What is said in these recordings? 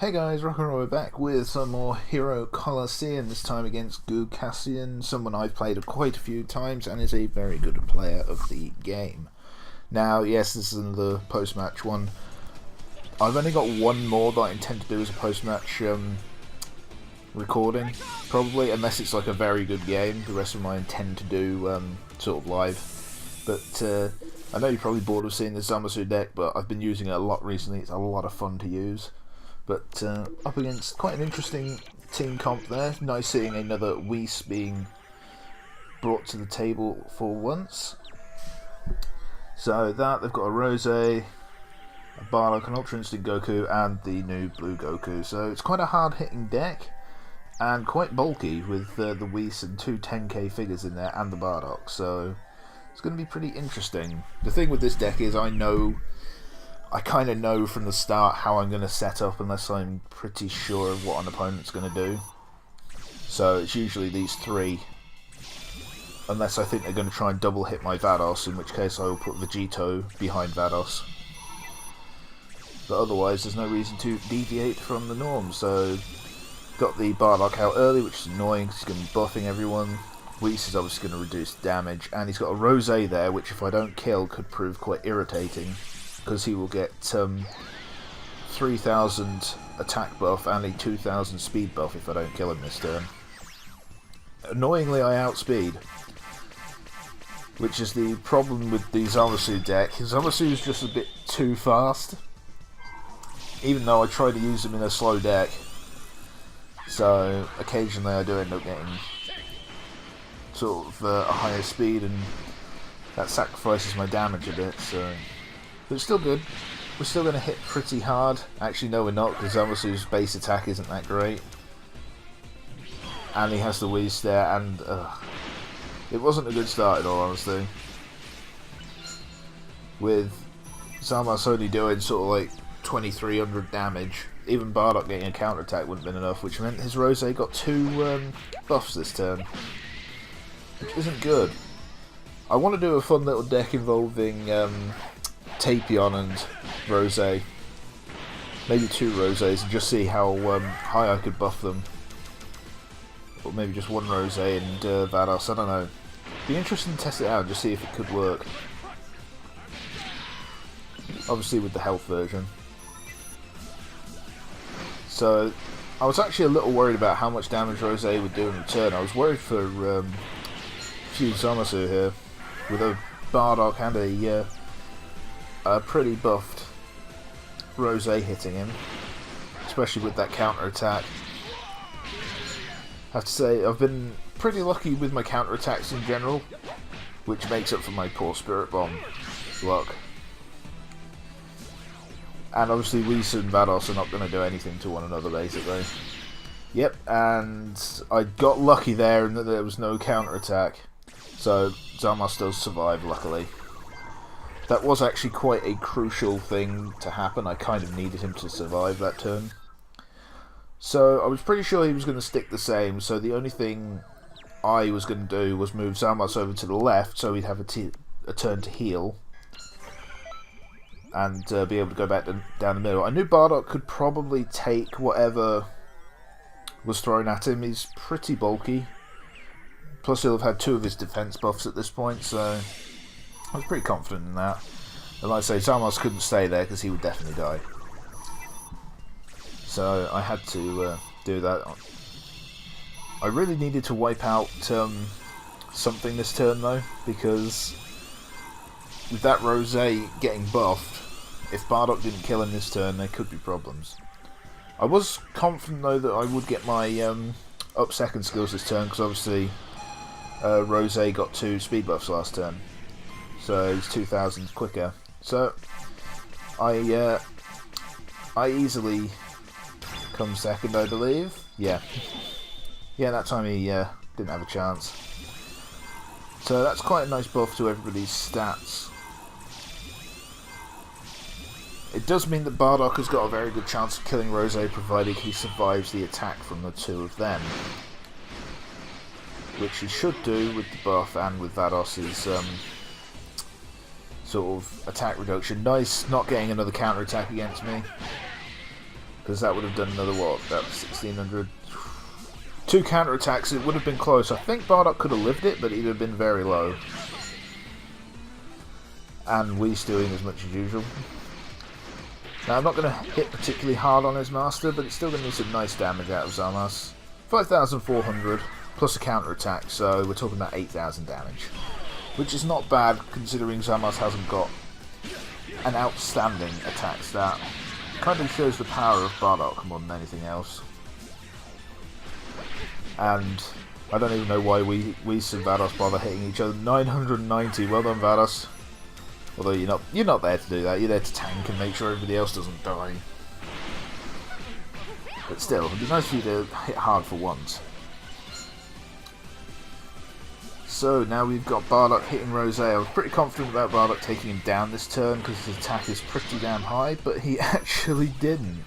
Hey guys, Rock and Roll back with some more Hero Colosseum, this time against Cassian, someone I've played quite a few times and is a very good player of the game. Now, yes, this is the post-match one. I've only got one more that I intend to do as a post-match recording, probably, unless it's like a very good game. The rest of them I intend to do sort of live. But I know you're probably bored of seeing the Zamasu deck, but I've been using it a lot recently. It's a lot of fun to use. But up against quite an interesting team comp there. Nice seeing another Whis being brought to the table for once. So that, they've got a Rose, a Bardock, an Ultra Instinct Goku, and the new Blue Goku. So it's quite a hard-hitting deck, and quite bulky with the Whis and two 10k figures in there, and the Bardock. So it's going to be pretty interesting. The thing with this deck is I kind of know from the start how I'm going to set up unless I'm pretty sure of what an opponent's going to do. So it's usually these three, unless I think they're going to try and double hit my Vados, in which case I will put Vegito behind Vados. But otherwise there's no reason to deviate from the norm. So got the Bardock out early, which is annoying because he's going to be buffing everyone. Whis is obviously going to reduce damage, and he's got a Rose there, which if I don't kill could prove quite irritating, because he will get 3000 attack buff and a 2000 speed buff if I don't kill him this turn. Annoyingly, I outspeed, which is the problem with the Zamasu deck. Zamasu is just a bit too fast, even though I try to use him in a slow deck. So occasionally I do end up getting sort of a higher speed, and that sacrifices my damage a bit. So. But it's still good. We're still going to hit pretty hard. Actually, no, we're not, because Zamasu's base attack isn't that great. And he has the Whis there, and it wasn't a good start in all honesty. With Zamas only doing sort of like 2300 damage, even Bardock getting a counter attack wouldn't have been enough, which meant his Rose got two buffs this turn, which isn't good. I want to do a fun little deck involving Tapion and Rose, maybe two Roses, and just see how high I could buff them, or maybe just one Rose and Vados. I don't know. Be interesting to test it out and just see if it could work. Obviously with the health version. So I was actually a little worried about how much damage Rose would do in return. I was worried for few Zamasu here with a Bardock and a pretty buffed Rose hitting him, especially with that counter attack. I have to say, I've been pretty lucky with my counter attacks in general, which makes up for my poor Spirit Bomb luck. And obviously Whis and Vados are not going to do anything to one another basically. Yep, and I got lucky there in that there was no counter attack, so Zamas does survive luckily. That was actually quite a crucial thing to happen. I kind of needed him to survive that turn. So I was pretty sure he was going to stick the same, so the only thing I was going to do was move Zamas over to the left so he'd have a turn to heal, and be able to go back down the middle. I knew Bardock could probably take whatever was thrown at him. He's pretty bulky. Plus he'll have had two of his defense buffs at this point, so I was pretty confident in that. And like I say, Zamas couldn't stay there because he would definitely die. So I had to do that. I really needed to wipe out something this turn though, because with that Rose getting buffed, if Bardock didn't kill him this turn, there could be problems. I was confident though that I would get my up second skills this turn, because obviously Rose got two speed buffs last turn. So he's 2000 quicker. So I easily come second, I believe. Yeah, that time he didn't have a chance. So that's quite a nice buff to everybody's stats. It does mean that Bardock has got a very good chance of killing Rose, provided he survives the attack from the two of them, which he should do with the buff and with Vados's sort of attack reduction. Nice not getting another counter attack against me. because that would have done another, what, that was 1600. 2 counterattacks, it would have been close. I think Bardock could have lived it, but he'd have been very low. And Whis doing as much as usual. Now, I'm not going to hit particularly hard on his master, but it's still going to need some nice damage out of Zamas. 5,400 plus a counterattack, so we're talking about 8,000 damage. Which is not bad, considering Zamas hasn't got an outstanding attack stat. Kind of shows the power of Bardock more than anything else. And I don't even know why Whis and Vados bother hitting each other. 990, well done Vados. Although you're not there to do that, you're there to tank and make sure everybody else doesn't die. But still, it'd be nice for you to hit hard for once. So now we've got Bardock hitting Rose. I was pretty confident about Bardock taking him down this turn because his attack is pretty damn high, but he actually didn't.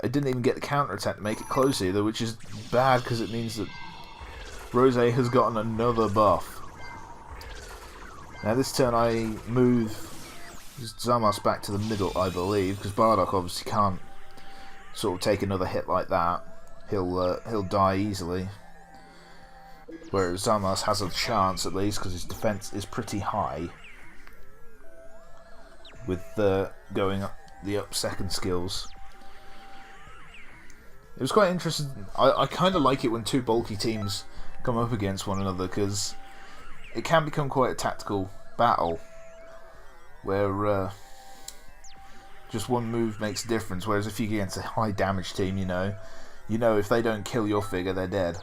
I didn't even get the counter attack to make it close either, which is bad because it means that Rose has gotten another buff. Now this turn I move Zamas back to the middle, I believe, because Bardock obviously can't sort of take another hit like that. He'll die easily. Whereas Zamas has a chance at least because his defense is pretty high. With going up the up second skills. It was quite interesting. I kind of like it when two bulky teams come up against one another because it can become quite a tactical battle where just one move makes a difference. Whereas if you get against a high damage team, you know if they don't kill your figure, they're dead.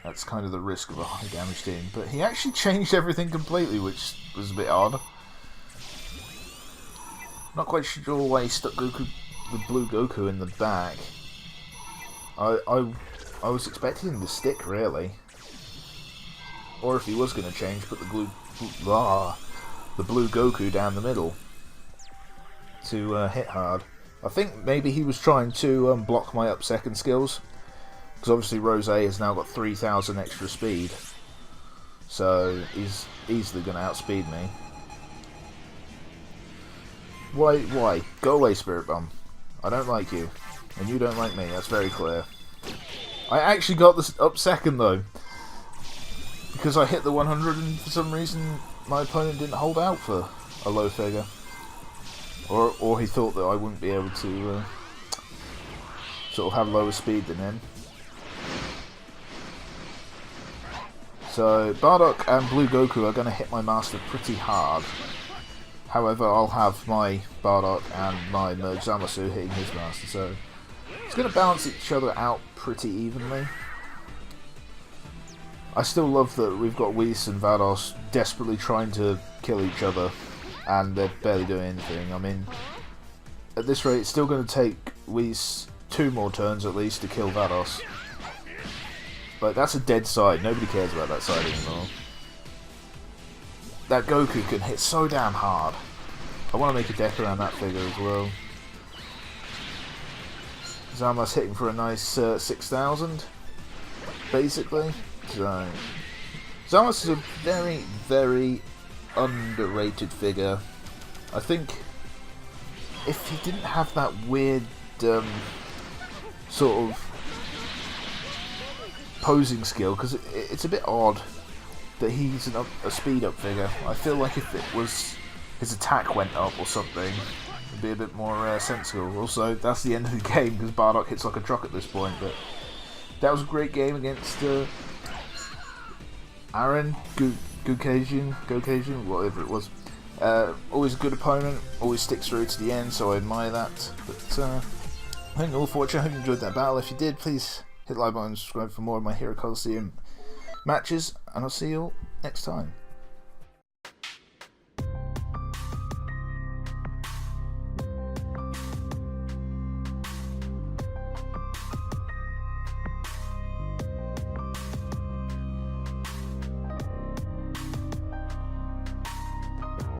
That's kind of the risk of a high damage team. But he actually changed everything completely, which was a bit odd. Not quite sure why he stuck the blue Goku in the back. I was expecting him to stick, really. Or if he was going to change, put the blue Goku down the middle to hit hard. I think maybe he was trying to block my up second skills. Because obviously Rose has now got 3,000 extra speed. So he's easily going to outspeed me. Why? Go away, Spirit Bomb. I don't like you. And you don't like me, that's very clear. I actually got this up second though. Because I hit the 100 and for some reason my opponent didn't hold out for a low figure. Or he thought that I wouldn't be able to sort of have lower speed than him. So Bardock and Blue Goku are going to hit my master pretty hard. However, I'll have my Bardock and my Merge Zamasu hitting his master, so it's going to balance each other out pretty evenly. I still love that we've got Whis and Vados desperately trying to kill each other, and they're barely doing anything. I mean, at this rate, it's still going to take Whis 2 more turns at least to kill Vados. But that's a dead side. Nobody cares about that side anymore. That Goku can hit so damn hard. I want to make a deck around that figure as well. Zamas hitting for a nice 6,000, basically. So Zamas is a very, very underrated figure. I think if he didn't have that weird sort of posing skill, because it's a bit odd that he's a speed up figure. I feel like if it was his attack went up or something, it'd be a bit more sensible. Also, that's the end of the game because Bardock hits like a truck at this point. But that was a great game against Aaron Gokasian, whatever it was. Always a good opponent, always sticks through to the end, so I admire that. But thank you all for watching. I hope you enjoyed that battle. If you did, please hit the like button and subscribe for more of my Hero Colosseum matches, and I'll see you all next time.